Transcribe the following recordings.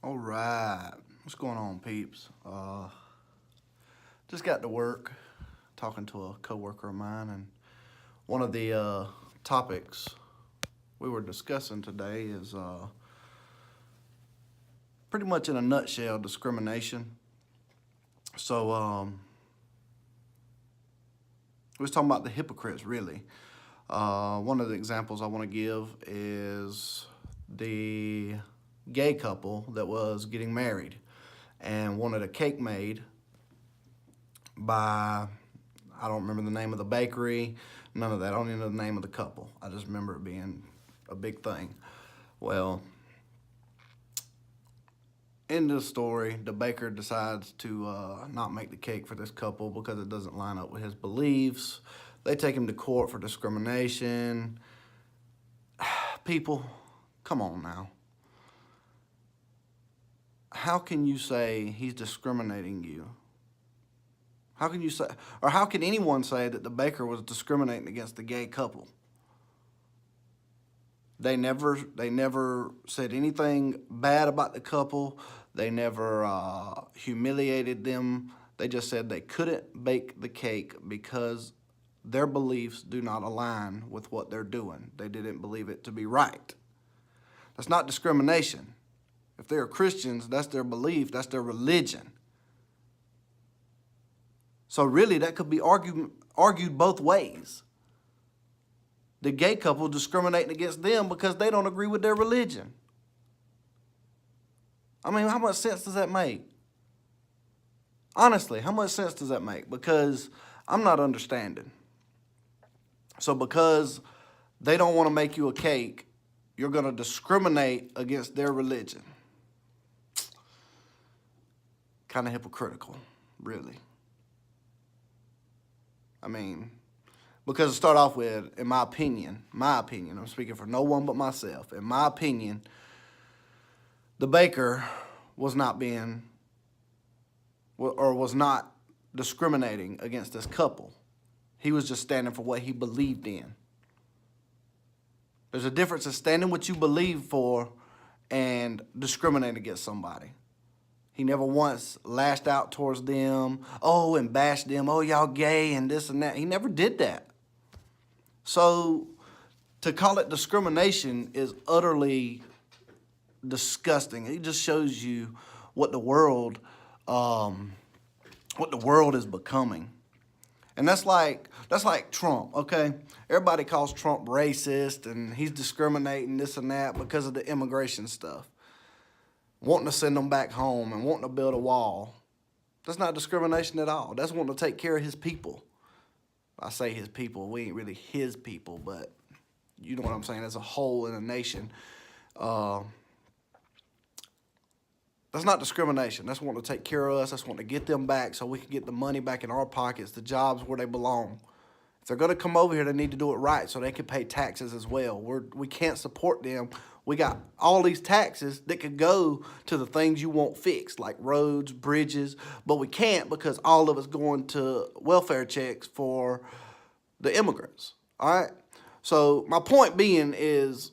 All right, what's going on, peeps? Just got to work, talking to a coworker of mine, and one of the topics we were discussing today is pretty much in a nutshell discrimination. So we was talking about the hypocrites, really. One of the examples I want to give is the gay couple that was getting married and wanted a cake made by, I don't remember the name of the bakery, none of that. I don't even know the name of the couple. I just remember it being a big thing. Well, in this story, the baker decides to not make the cake for this couple because it doesn't line up with his beliefs. They take him to court for discrimination. People, come on now. How can you say he's discriminating you? How can you say, or how can anyone say that the baker was discriminating against the gay couple? They never said anything bad about the couple. They never humiliated them. They just said they couldn't bake the cake because their beliefs do not align with what they're doing. They didn't believe it to be right. That's not discrimination. If they're Christians, that's their belief, that's their religion. So really, that could be argued both ways. The gay couple discriminating against them because they don't agree with their religion. I mean, how much sense does that make? Honestly, how much sense does that make? Because I'm not understanding. So because they don't want to make you a cake, you're going to discriminate against their religion. Kind of hypocritical, really. I mean, because to start off with, in my opinion, I'm speaking for no one but myself. In my opinion, the baker was not discriminating against this couple. He was just standing for what he believed in. There's a difference in standing what you believe for and discriminating against somebody. He never once lashed out towards them, and bashed them, y'all gay and this and that. He never did that. So to call it discrimination is utterly disgusting. It just shows you what the world is becoming. And that's like Trump, okay? Everybody calls Trump racist and he's discriminating this and that because of the immigration stuff. Wanting to send them back home and wanting to build a wall. That's not discrimination at all. That's wanting to take care of his people. I say his people. We ain't really his people, but you know what I'm saying. As a whole in a nation. That's not discrimination. That's wanting to take care of us. That's wanting to get them back so we can get the money back in our pockets, the jobs where they belong. If they're going to come over here, they need to do it right so they can pay taxes as well. We can't support them. We got all these taxes that could go to the things you want fixed, like roads, bridges, but we can't because all of it's going to welfare checks for the immigrants, all right? So my point being is,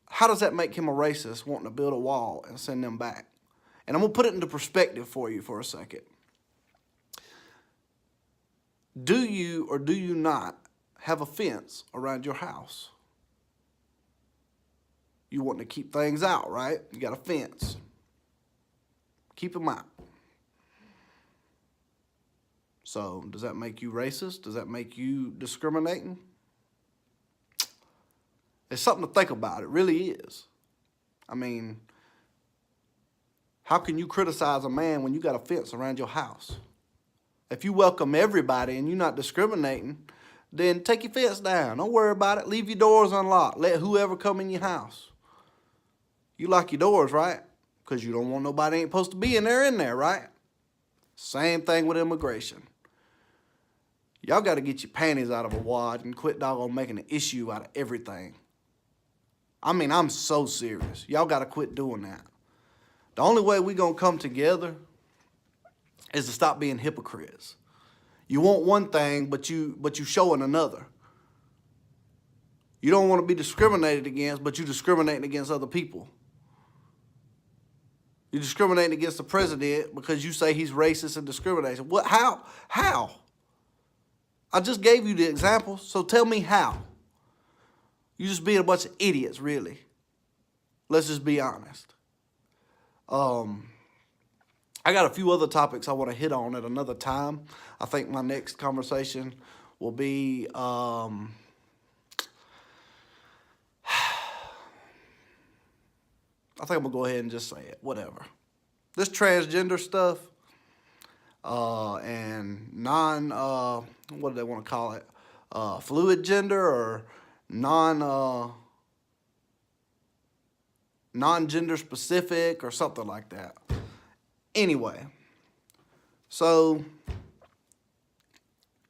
how does that make him a racist wanting to build a wall and send them back? And I'm going to put it into perspective for you for a second. Do you or do you not have a fence around your house? You want to keep things out, right? You got a fence. Keep them out. So, does that make you racist? Does that make you discriminating? It's something to think about. It really is. I mean, how can you criticize a man when you got a fence around your house? If you welcome everybody and you're not discriminating, then take your fence down. Don't worry about it. Leave your doors unlocked. Let whoever come in your house. You lock your doors, right? Because you don't want nobody ain't supposed to be in there, right? Same thing with immigration. Y'all got to get your panties out of a wad and quit doggone making an issue out of everything. I mean, I'm so serious. Y'all got to quit doing that. The only way we going to come together is to stop being hypocrites. You want one thing, but you showing another. You don't want to be discriminated against, but you discriminating against other people. You're discriminating against the president because you say he's racist and discriminating. What? How? How? I just gave you the example, so tell me how. You just being a bunch of idiots, really. Let's just be honest. I got a few other topics I want to hit on at another time. I think my next conversation will be I think I'm going to go ahead and just say it. Whatever. This transgender stuff and what do they want to call it? Fluid gender or non-gender specific or something like that. Anyway, so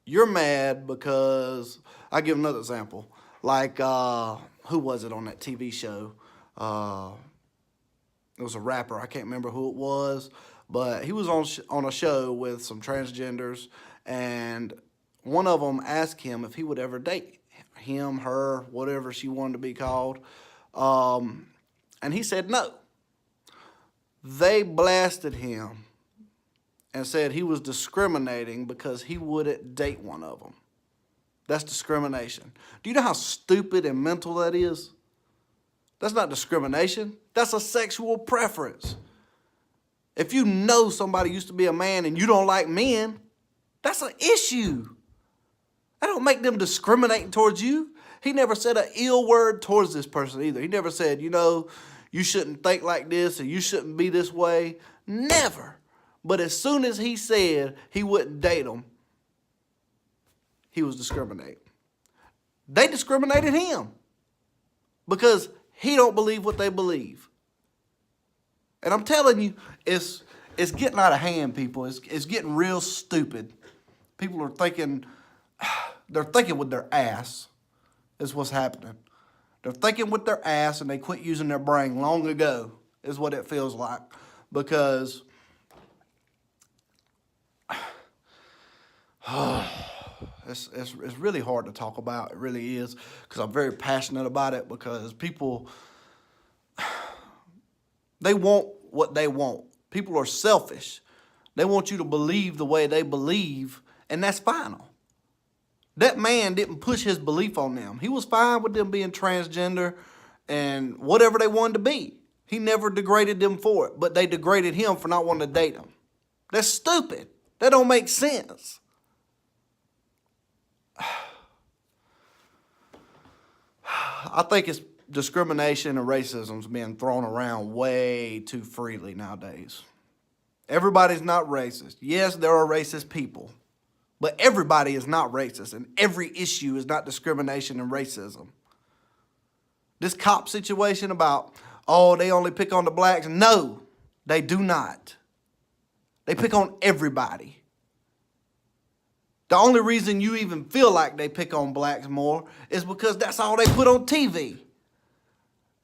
you're mad because, I'll give another example. Like, who was it on that TV show? It was a rapper. I can't remember who it was, but he was on a show with some transgenders, and one of them asked him if he would ever date him, her, whatever she wanted to be called, and he said no. They blasted him and said he was discriminating because he wouldn't date one of them. That's discrimination. Do you know how stupid and mental that is? That's not discrimination. That's a sexual preference. If you know somebody used to be a man and you don't like men, that's an issue. That don't make them discriminating towards you. He never said an ill word towards this person either. He never said, you shouldn't think like this or you shouldn't be this way. Never. But as soon as he said he wouldn't date them, he was discriminating. They discriminated him because he don't believe what they believe. And I'm telling you, it's getting out of hand, people. It's getting real stupid. People are thinking, they're thinking with their ass is what's happening. They're thinking with their ass and they quit using their brain long ago is what it feels like. Because it's really hard to talk about. It really is, because I'm very passionate about it, because people, they want what they want. People are selfish. They want you to believe the way they believe, and that's final. That man didn't push his belief on them. He was fine with them being transgender and whatever they wanted to be. He never degraded them for it, but they degraded him for not wanting to date them. That's stupid. That don't make sense. I think it's discrimination and racism's being thrown around way too freely nowadays. Everybody's not racist. Yes, there are racist people, but everybody is not racist, and every issue is not discrimination and racism. This cop situation about, they only pick on the blacks. No, they do not. They pick on everybody. The only reason you even feel like they pick on blacks more is because that's all they put on TV.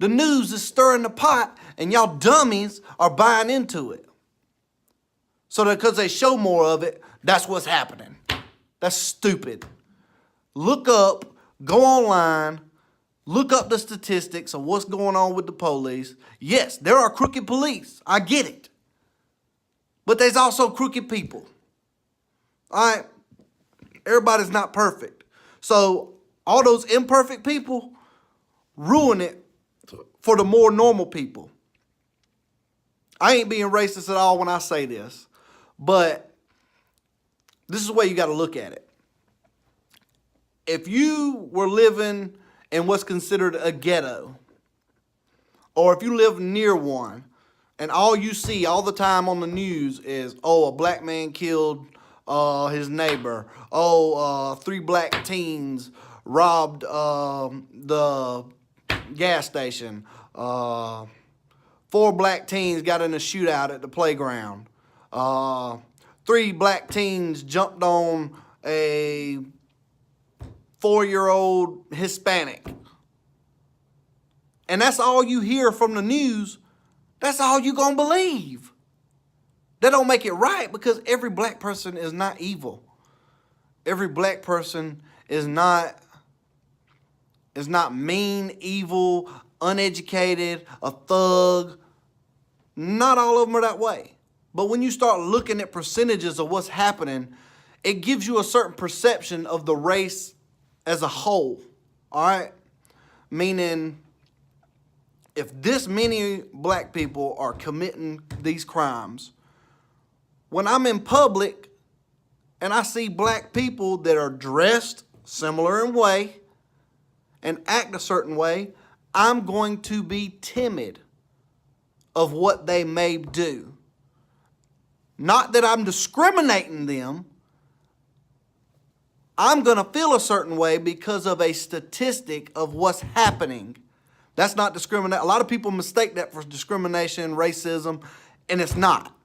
The news is stirring the pot, and y'all dummies are buying into it. So that because they show more of it, that's what's happening. That's stupid. Look up, go online, look up the statistics of what's going on with the police. Yes, there are crooked police. I get it. But there's also crooked people. All right? Everybody's not perfect. So all those imperfect people ruin it for the more normal people. I ain't being racist at all when I say this, but this is the way you got to look at it. If you were living in what's considered a ghetto, or if you live near one, and all you see all the time on the news is, a black man killed his neighbor. 3 black teens robbed the gas station. 4 black teens got in a shootout at the playground. 3 black teens jumped on a 4-year-old Hispanic. And that's all you hear from the news. That's all you gonna believe. That don't make it right, because every black person is not evil. Every black person is not mean, evil, uneducated, a thug. Not all of them are that way. But when you start looking at percentages of what's happening, it gives you a certain perception of the race as a whole. All right? Meaning, if this many black people are committing these crimes, when I'm in public and I see black people that are dressed similar in way and act a certain way, I'm going to be timid of what they may do. Not that I'm discriminating them. I'm going to feel a certain way because of a statistic of what's happening. That's not discrimination. A lot of people mistake that for discrimination, racism, and it's not.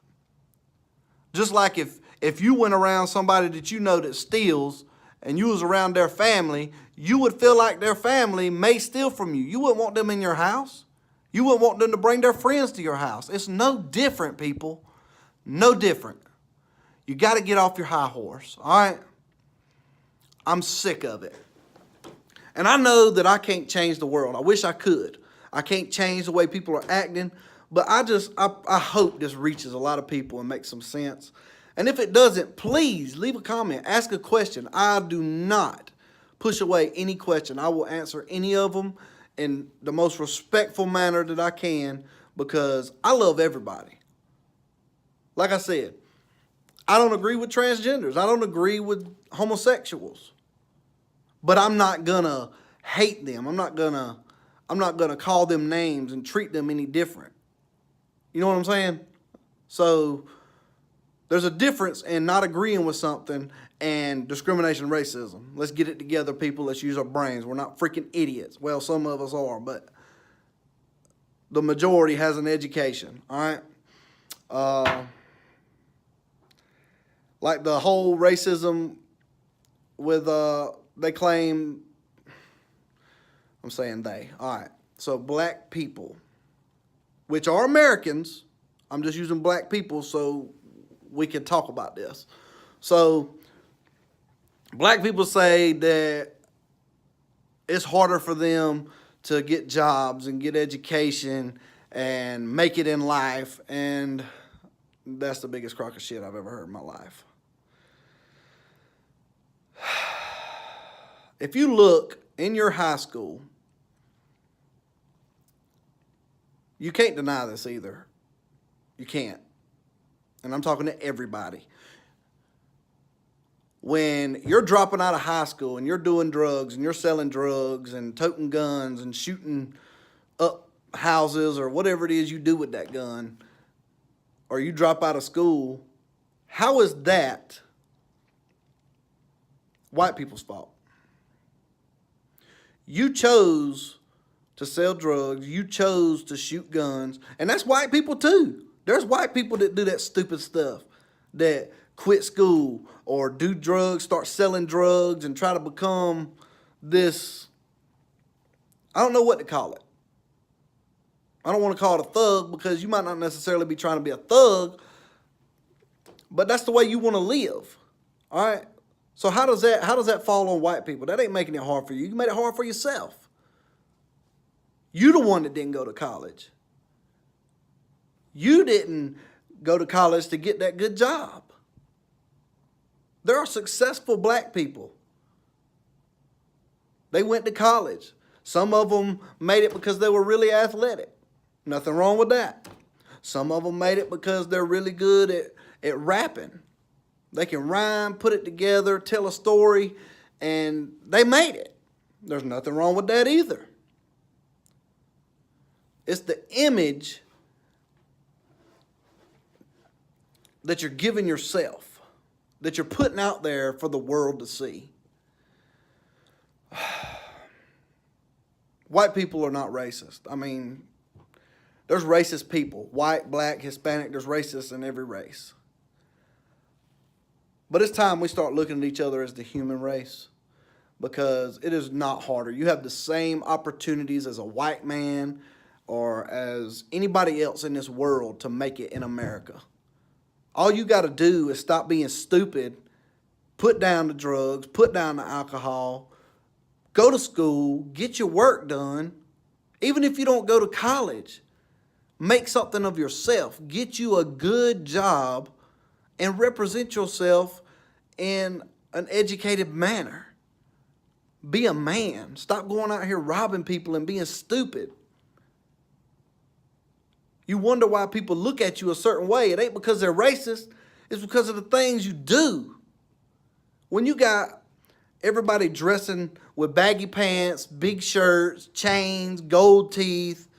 Just like if you went around somebody that you know that steals and you was around their family, you would feel like their family may steal from you. You wouldn't want them in your house. You wouldn't want them to bring their friends to your house. It's no different, people. No different. You got to get off your high horse, all right? I'm sick of it. And I know that I can't change the world. I wish I could. I can't change the way people are acting, but I hope this reaches a lot of people and makes some sense. And if it doesn't, please leave a comment. Ask a question. I do not push away any question. I will answer any of them in the most respectful manner that I can because I love everybody. Like I said, I don't agree with transgenders. I don't agree with homosexuals. But I'm not gonna hate them. I'm not gonna call them names and treat them any different. You know what I'm saying? So there's a difference in not agreeing with something and discrimination and racism. Let's get it together, people. Let's use our brains. We're not freaking idiots. Well, some of us are, but the majority has an education, all right? Like the whole racism with, they claim, I'm saying they, all right. So black people, which are Americans, I'm just using black people so we can talk about this. So black people say that it's harder for them to get jobs and get education and make it in life, and that's the biggest crock of shit I've ever heard in my life. If you look in your high school, you can't deny this either. You can't. And I'm talking to everybody. When you're dropping out of high school and you're doing drugs and you're selling drugs and toting guns and shooting up houses or whatever it is you do with that gun, or you drop out of school, how is that white people's fault? You chose to sell drugs. You chose to shoot guns. And that's white people too. There's white people that do that stupid stuff, that quit school or do drugs, start selling drugs and try to become this, I don't know what to call it. I don't want to call it a thug because you might not necessarily be trying to be a thug, but that's the way you want to live. All right? So how does that fall on white people? That ain't making it hard for you. You made it hard for yourself. You the one that didn't go to college. You didn't go to college to get that good job. There are successful black people. They went to college. Some of them made it because they were really athletic. Nothing wrong with that. Some of them made it because they're really good at rapping. They can rhyme, put it together, tell a story, and they made it. There's nothing wrong with that either. It's the image that you're giving yourself, that you're putting out there for the world to see. White people are not racist. I mean, there's racist people. White, black, Hispanic, there's racists in every race. But it's time we start looking at each other as the human race, because it is not harder. You have the same opportunities as a white man or as anybody else in this world to make it in America. All you got to do is stop being stupid, put down the drugs, put down the alcohol, go to school, get your work done. Even if you don't go to college, Make something of yourself. Get you a good job and represent yourself in an educated manner. Be a man. Stop going out here robbing people and being stupid. You wonder why people look at you a certain way. It ain't because they're racist. It's because of the things you do. When you got everybody dressing with baggy pants, big shirts, chains, gold teeth,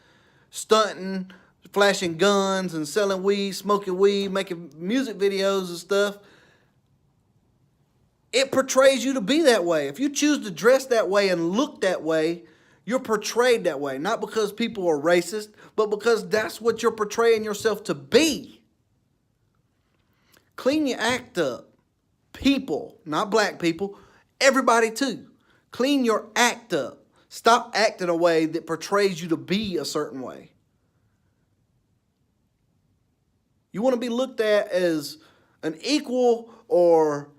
stunting, flashing guns and selling weed, smoking weed, making music videos and stuff, it portrays you to be that way. If you choose to dress that way and look that way, you're portrayed that way. Not because people are racist, but because that's what you're portraying yourself to be. Clean your act up. People, not black people, everybody too. Clean your act up. Stop acting a way that portrays you to be a certain way. You want to be looked at as an equal or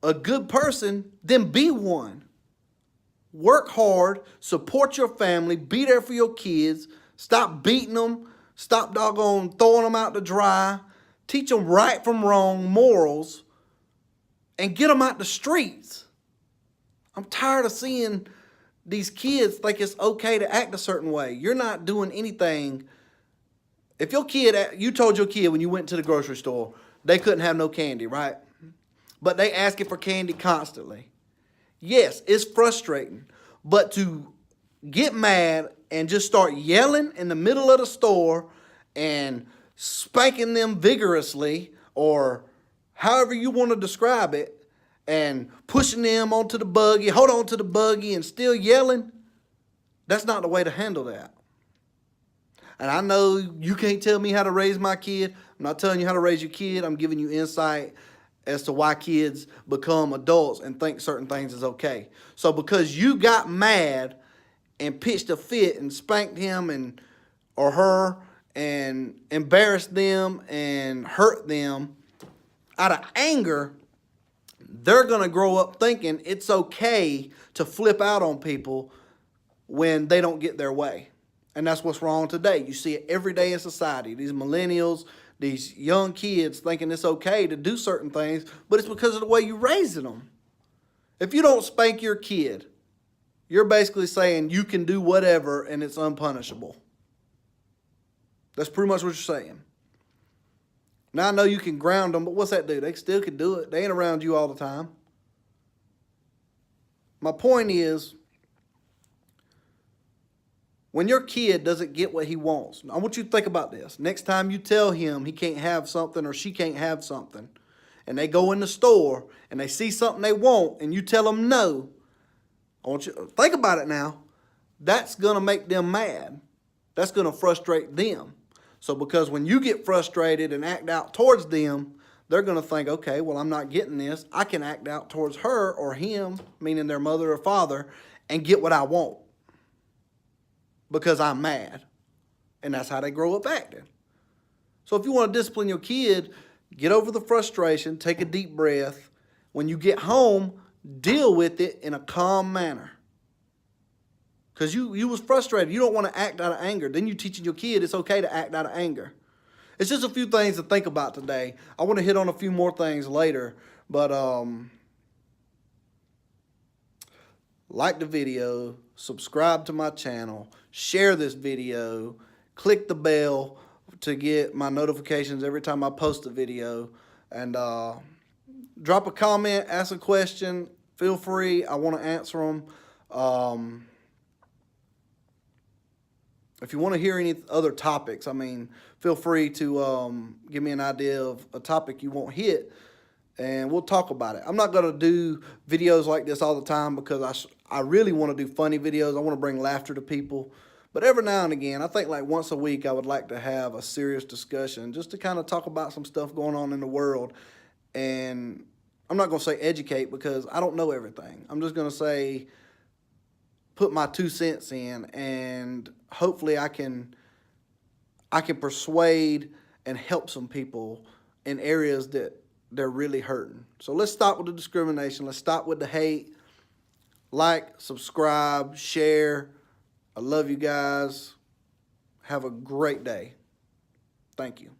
a good person, then be one. Work hard, support your family, be there for your kids, stop beating them, stop doggone throwing them out to dry, teach them right from wrong, morals, and get them out the streets. I'm tired of seeing these kids think it's okay to act a certain way. You're not doing anything. If your kid, you told your kid when you went to the grocery store, they couldn't have no candy, right? But they asking for candy constantly. Yes, it's frustrating. But to get mad and just start yelling in the middle of the store and spanking them vigorously, or however you want to describe it, and pushing them onto the buggy, hold on to the buggy and still yelling, that's not the way to handle that. And I know you can't tell me how to raise my kid. I'm not telling you how to raise your kid. I'm giving you insight as to why kids become adults and think certain things is okay. So because you got mad and pitched a fit and spanked him and or her and embarrassed them and hurt them out of anger, they're going to grow up thinking it's okay to flip out on people when they don't get their way. And that's what's wrong today. You see it every day in society. These millennials, these young kids thinking it's okay to do certain things, but it's because of the way you're raising them. If you don't spank your kid, you're basically saying you can do whatever and it's unpunishable. That's pretty much what you're saying. Now I know you can ground them, but what's that do? They still can do it. They ain't around you all the time. My point is, when your kid doesn't get what he wants, I want you to think about this. Next time you tell him he can't have something or she can't have something, and they go in the store and they see something they want and you tell them no, I want you to think about it now. That's going to make them mad. That's going to frustrate them. So because when you get frustrated and act out towards them, they're going to think, okay, well, I'm not getting this. I can act out towards her or him, meaning their mother or father, and get what I want. Because I'm mad. And that's how they grow up acting. So if you want to discipline your kid, get over the frustration, take a deep breath. When you get home, deal with it in a calm manner. Because you was frustrated. You don't want to act out of anger. Then you're teaching your kid it's okay to act out of anger. It's just a few things to think about today. I want to hit on a few more things later. But like the video, subscribe to my channel, share this video, click the bell to get my notifications every time I post a video, and drop a comment, ask a question, feel free. I want to answer them. If you want to hear any other topics, I mean, feel free to give me an idea of a topic you want hit, and we'll talk about it. I'm not going to do videos like this all the time because I really want to do funny videos. I want to bring laughter to people. But every now and again, I think like once a week, I would like to have a serious discussion just to kind of talk about some stuff going on in the world. And I'm not going to say educate because I don't know everything. I'm just going to say put my 2 cents in, and hopefully I can persuade and help some people in areas that they're really hurting. So let's stop with the discrimination. Let's stop with the hate. Like, subscribe, share. I love you guys. Have a great day. Thank you.